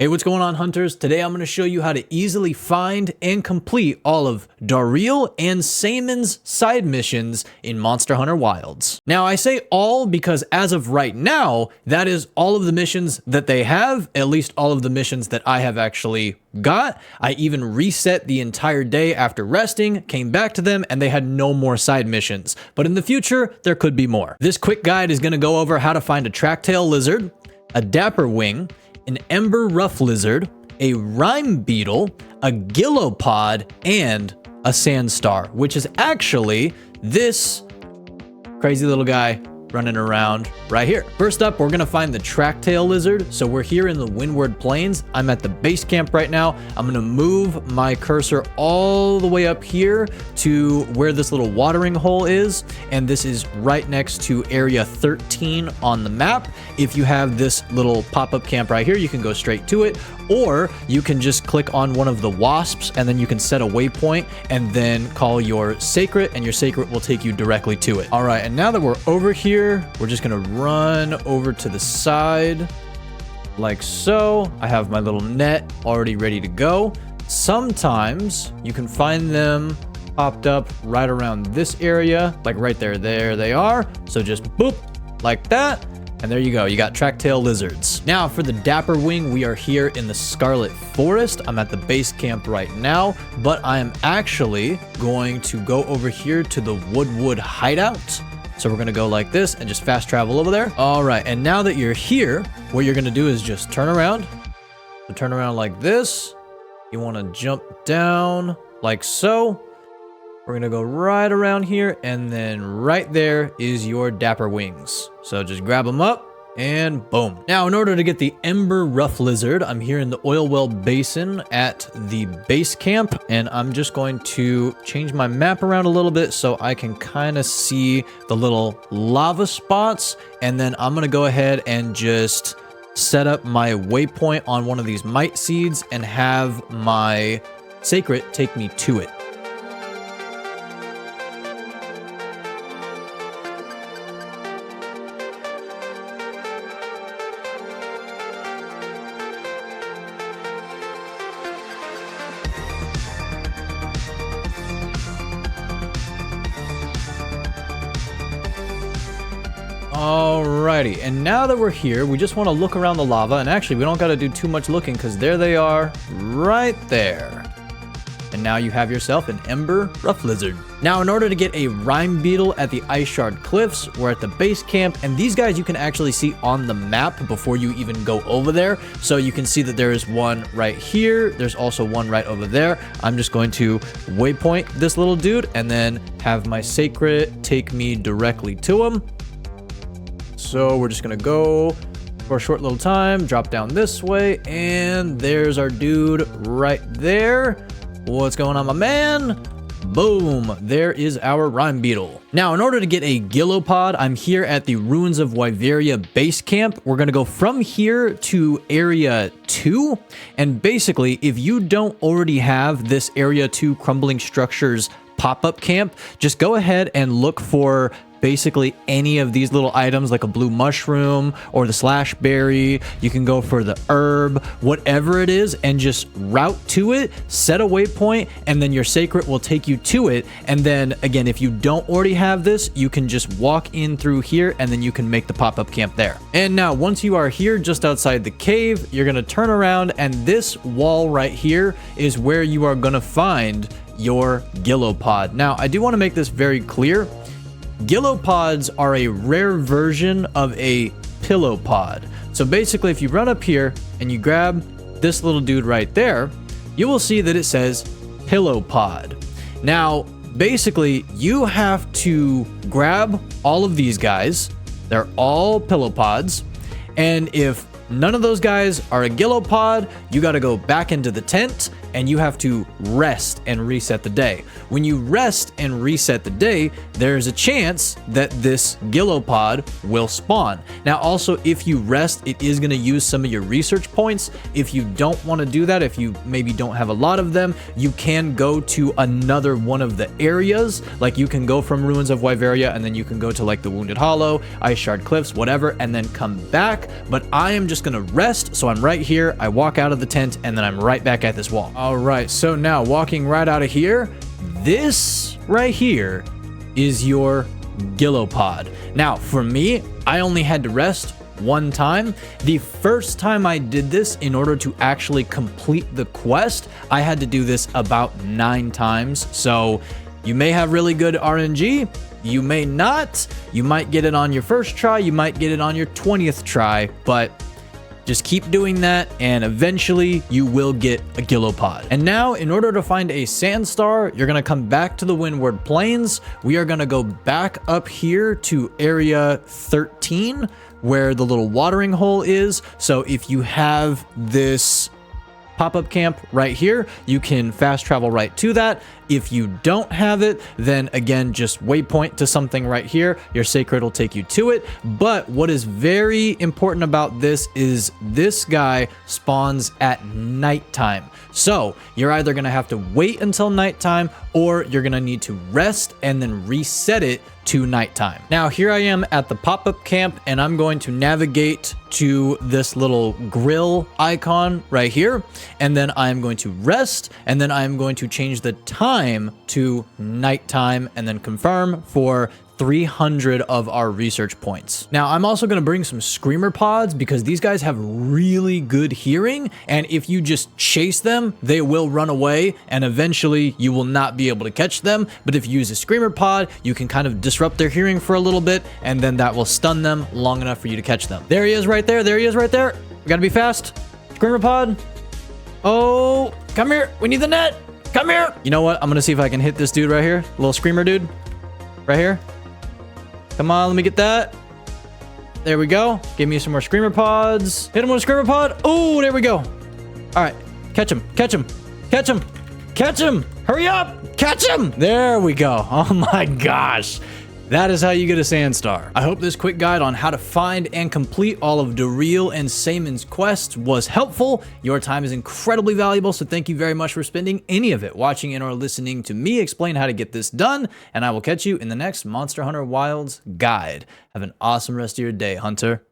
Hey, what's going on, hunters? Today I'm going to show you how to easily find and complete all of Dareel and Samin's side missions in Monster Hunter Wilds. Now, I say all because as of right now, that is all of the missions that they have, at least all of the missions that I have actually got. I even reset the entire day after resting, came back to them, and they had no more side missions. But in the future, there could be more. This quick guide is going to go over how to find a Tracktail Lizard, a Dapperwing, an Ember Rufflizard, a Rime Beetle, a Gillopod, and a Sandstar, which is actually this crazy little guy running around right here. First up, we're gonna find the Tracktail Lizard. So we're here in the Windward Plains. I'm at the base camp right now. I'm gonna move my cursor all the way up here to where this little watering hole is. And this is right next to area 13 on the map. If you have this little pop-up camp right here, you can go straight to it, or you can just click on one of the wasps and then you can set a waypoint and then call your sacred, and your sacred will take you directly to it. All right, and now that we're over here, we're just gonna run over to the side like so. I have my little net already ready to go. Sometimes you can find them popped up right around this area, like right there. There they are. So just boop, like that. And there you go, you got Tracktail Lizards. Now for the Dapperwing, we are here in the Scarlet Forest. I'm at the base camp right now, but I am actually going to go over here to the Woodwood Hideout. So we're gonna go like this and just fast travel over there. All right, and now that you're here, what you're gonna do is just turn around. So turn around like this. You wanna jump down like so. We're gonna go right around here, and then right there is your Dapperwings. So just grab them up and boom. Now, in order to get the Ember Rufflizard, I'm here in the Oil Well Basin at the base camp, and I'm just going to change my map around a little bit so I can kind of see the little lava spots, and then I'm gonna go ahead and just set up my waypoint on one of these mite seeds and have my sacred take me to it. Alrighty, and now that we're here, we just want to look around the lava, and actually we don't got to do too much looking because there they are right there. And now you have yourself an Ember Rufflizard. Now, in order to get a Rime Beetle at the Ice Shard Cliffs, we're at the base camp, and these guys you can actually see on the map before you even go over there. So you can see that there is one right here. There's also one right over there. I'm just going to waypoint this little dude and then have my sacred take me directly to him. So we're just gonna go for a short little time, drop down this way, and there's our dude right there. What's going on, my man? Boom, there is our Rime Beetle. Now, in order to get a Gillopod, I'm here at the Ruins of Wyveria base camp. We're gonna go from here to area 2, and basically, if you don't already have this area 2 Crumbling Structures pop-up camp, just go ahead and look for basically any of these little items, like a blue mushroom or the slash berry. You can go for the herb, whatever it is, and just route to it, set a waypoint, and then your sacred will take you to it. And then again, if you don't already have this, you can just walk in through here and then you can make the pop-up camp there. And now once you are here just outside the cave, you're gonna turn around, and this wall right here is where you are gonna find your Gillopod. Now, I do want to make this very clear. Gillopods are a rare version of a pillowpod. So basically, if you run up here and you grab this little dude right there, you will see that it says pillowpod. Now, basically, you have to grab all of these guys. They're all pillowpods. And if none of those guys are a Gillopod, you got to go back into the tent and you have to rest and reset the day. When you rest and reset the day, there's a chance that this Gillopod will spawn. Now, also, if you rest, it is going to use some of your research points. If you don't want to do that, if you maybe don't have a lot of them, you can go to another one of the areas. Like, you can go from Ruins of Wyveria, and then you can go to like the Wounded Hollow, Ice Shard Cliffs, whatever, and then come back. But I am just just gonna rest. So I'm right here, I walk out of the tent, and then I'm right back at this wall. All right, so now walking right out of here, this right here is your Gillopod. Now, for me, I only had to rest one time. The first time I did this, in order to actually complete the quest, I had to do this about 9 times. So you may have really good RNG, you may not. You might get it on your first try, you might get it on your 20th try, but just keep doing that, and eventually you will get a Gillopod. And now, in order to find a Sandstar, you're gonna come back to the Windward Plains. We are gonna go back up here to area 13, where the little watering hole is. So if you have this pop-up camp right here, you can fast travel right to that. If you don't have it, then again, just waypoint to something right here. Your sacred will take you to it. But what is very important about this is this guy spawns at nighttime. So you're either gonna have to wait until nighttime, or you're gonna need to rest and then reset it to nighttime. Now here I am at the pop-up camp, and I'm going to navigate to this little grill icon right here, and then I'm going to rest, and then I'm going to change the time to nighttime, and then confirm for 300 of our research points. Now, I'm also going to bring some screamer pods because these guys have really good hearing, and if you just chase them, they will run away, and eventually you will not be able to catch them. But if you use a screamer pod, you can kind of disrupt their hearing for a little bit, and then that will stun them long enough for you to catch them. There he is right there. There he is right there. We got to be fast. Screamer pod. Oh, come here. We need the net. Come here. You know what? I'm going to see if I can hit this dude right here. Little screamer dude. Right here. Come on, let me get that. There we go. Give me some more screamer pods. Hit him with a screamer pod. Oh, there we go. All right. Catch him. Catch him. Catch him. Catch him. Hurry up. Catch him. There we go. Oh my gosh. That is how you get a Sandstar. I hope this quick guide on how to find and complete all of Dareel and Samin's quests was helpful. Your time is incredibly valuable, so thank you very much for spending any of it watching and or listening to me explain how to get this done, and I will catch you in the next Monster Hunter Wilds guide. Have an awesome rest of your day, Hunter.